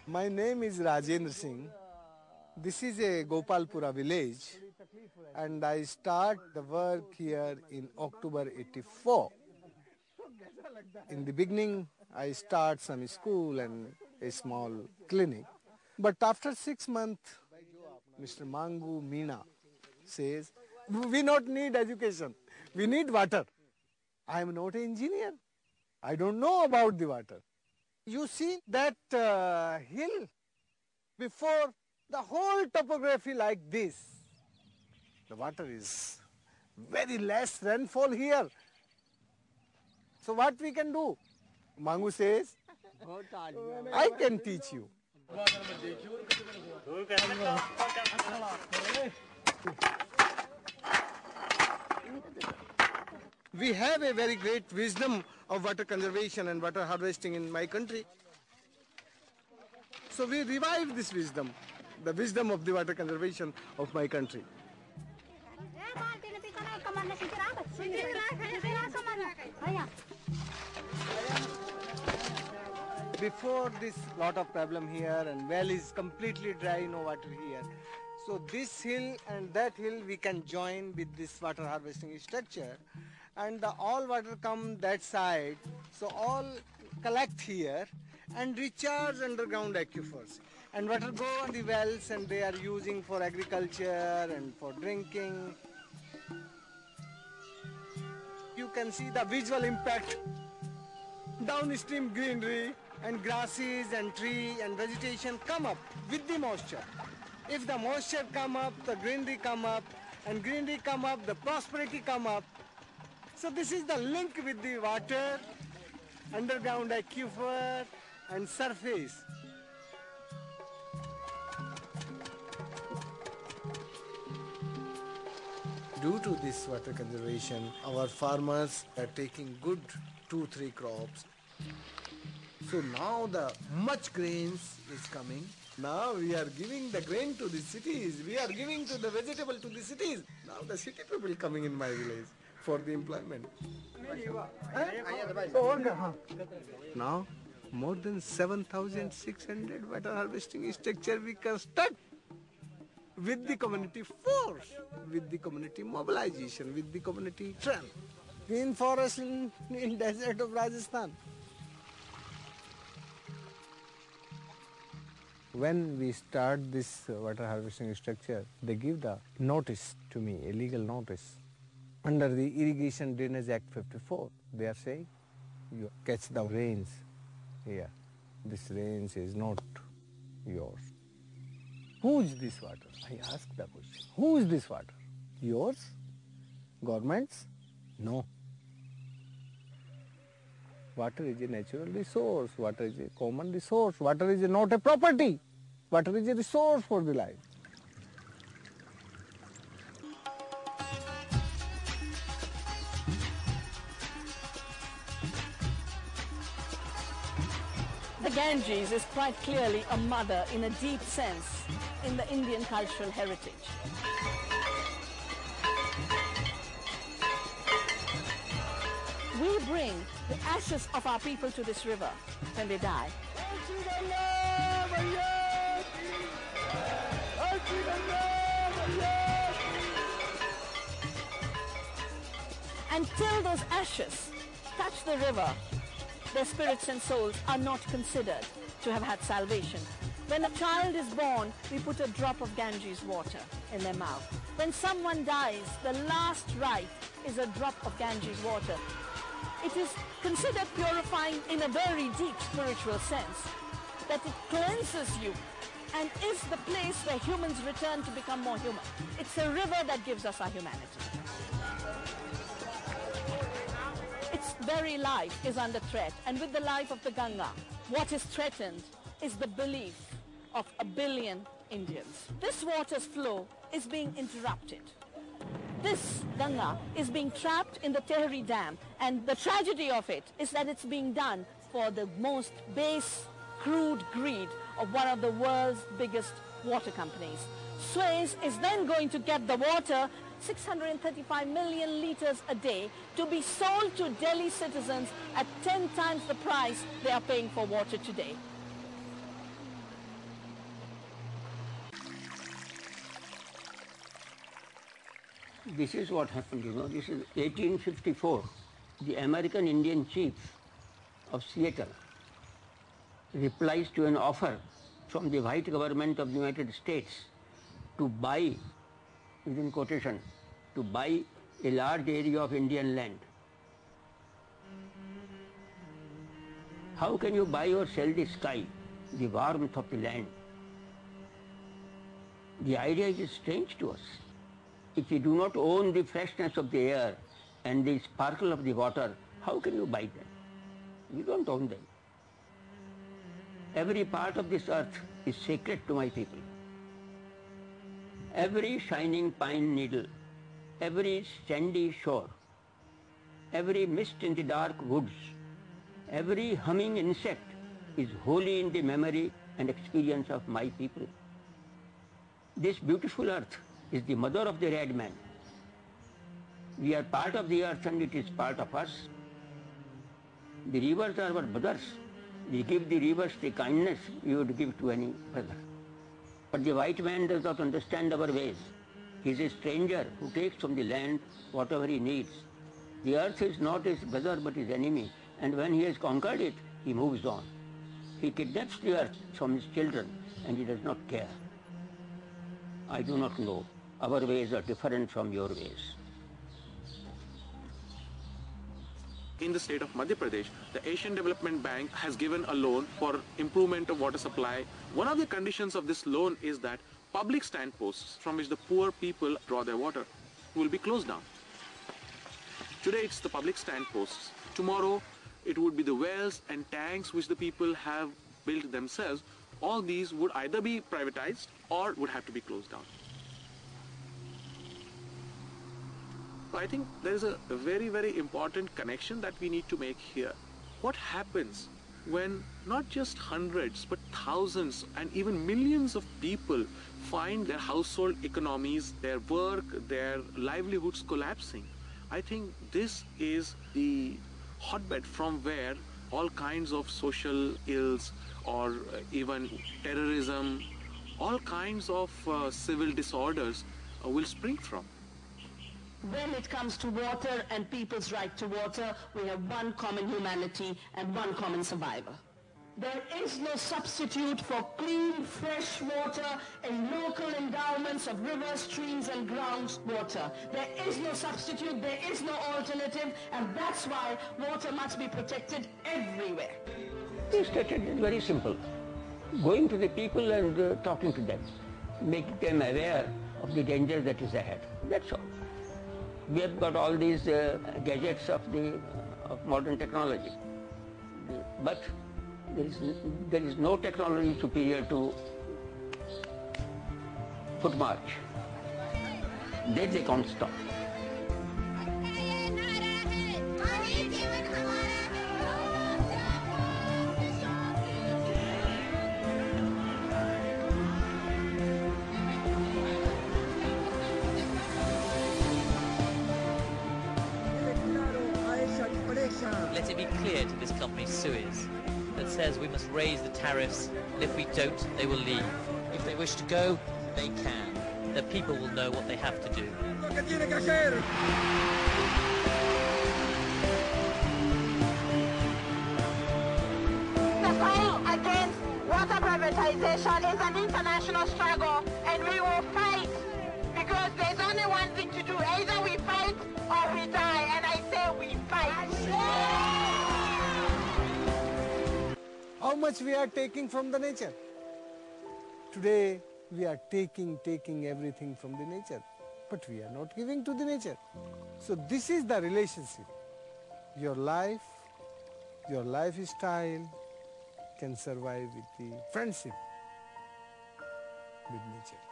My name is Rajendra Singh. This is a Gopalpura village and I start the work here in October 84. In the beginning, I start some school and a small clinic. But after 6 months, Mr. Mangu Meena says, we not need education, we need water. I am not an engineer. I don't know about the water. You see that hill before the whole topography like this. The water is very less rainfall here. So what we can do? Mangu says, I can teach you. We have a very great wisdom of water conservation and water harvesting in my country. So we revive this wisdom, the wisdom of the water conservation of my country. Before this, lot of problem here and well is completely dry, no water here. So this hill and that hill we can join with this water harvesting structure and all water come that side. So all collect here and recharge underground aquifers. And water go on the wells and they are using for agriculture and for drinking. You can see the visual impact. Downstream greenery and grasses and tree and vegetation come up with the moisture. If the moisture come up, the greenery come up, and greenery come up, the prosperity come up. So this is the link with the water, underground aquifer and surface. Due to this water conservation, our farmers are taking good 2-3 crops. So now the much grains is coming. Now we are giving the grain to the cities. We are giving to the vegetable to the cities. Now the city people coming in my village for the employment. Now more than 7,600 water harvesting structure we construct with the community force, with the community mobilization, with the community strength. Green forest in desert of Rajasthan. When we start this water harvesting structure, they give the notice to me, a legal notice. Under the Irrigation Drainage Act 54, they are saying, you catch the rains here. This rains is not yours. Who is this water? I ask the question. Who is this water? Yours? Government's? No. Water is a natural resource. Water is a common resource. Water is not a property. Water is a resource for the life. The Ganges is quite clearly a mother in a deep sense in the Indian cultural heritage. We bring the ashes of our people to this river when they die. Until those ashes touch the river, their spirits and souls are not considered to have had salvation. When a child is born, we put a drop of Ganges water in their mouth. When someone dies, the last rite is a drop of Ganges water. It is considered purifying in a very deep spiritual sense, that it cleanses you and is the place where humans return to become more human. It's a river that gives us our humanity. Its very life is under threat, and with the life of the Ganga, what is threatened is the belief of 1 billion Indians. This water's flow is being interrupted. This Ganga is being trapped in the Tehri Dam, and the tragedy of it is that it's being done for the most base, crude greed of one of the world's biggest water companies. Suez is then going to get the water, 635 million liters a day, to be sold to Delhi citizens at 10 times the price they are paying for water today. This is what happened, This is 1854. The American Indian chief of Seattle replies to an offer from the white government of the United States to buy, within quotation, to buy a large area of Indian land. How can you buy or sell the sky, the warmth of the land? The idea is strange to us. If you do not own the freshness of the air and the sparkle of the water, how can you buy them? You don't own them. Every part of this earth is sacred to my people. Every shining pine needle, every sandy shore, every mist in the dark woods, every humming insect is holy in the memory and experience of my people. This beautiful earth is the mother of the red man. We are part of the earth and it is part of us. The rivers are our brothers. We give the rivers the kindness we would give to any brother. But the white man does not understand our ways. He is a stranger who takes from the land whatever he needs. The earth is not his brother but his enemy, and when he has conquered it, he moves on. He kidnaps the earth from his children and he does not care. I do not know. Our ways are different from your ways. In the state of Madhya Pradesh, the Asian Development Bank has given a loan for improvement of water supply. One of the conditions of this loan is that public standposts from which the poor people draw their water will be closed down. Today it's the public standposts. Tomorrow it would be the wells and tanks which the people have built themselves. All these would either be privatized or would have to be closed down. I think there is a very, very important connection that we need to make here. What happens when not just hundreds but thousands and even millions of people find their household economies, their work, their livelihoods collapsing? I think this is the hotbed from where all kinds of social ills or even terrorism, all kinds of civil disorders will spring from. When it comes to water and people's right to water, we have one common humanity and one common survivor. There is no substitute for clean, fresh water in local endowments of rivers, streams and groundwater. There is no substitute, there is no alternative, and that's why water must be protected everywhere. This strategy is very simple. Going to the people and talking to them, making them aware of the danger that is ahead. That's all. We have got all these gadgets of modern technology, but there is no technology superior to foot march. They can't stop. Let it be clear to this company Suez that says we must raise the tariffs, and if we don't, they will leave. If they wish to go, they can. The people will know what they have to do. The fight against water privatization is an international struggle, and we will fight because there's only one thing to do. Either we fight or we die, and I say we fight. How much we are taking from the nature? Today we are taking everything from the nature, but we are not giving to the nature. So this is the relationship. Your life, your lifestyle can survive with the friendship with nature.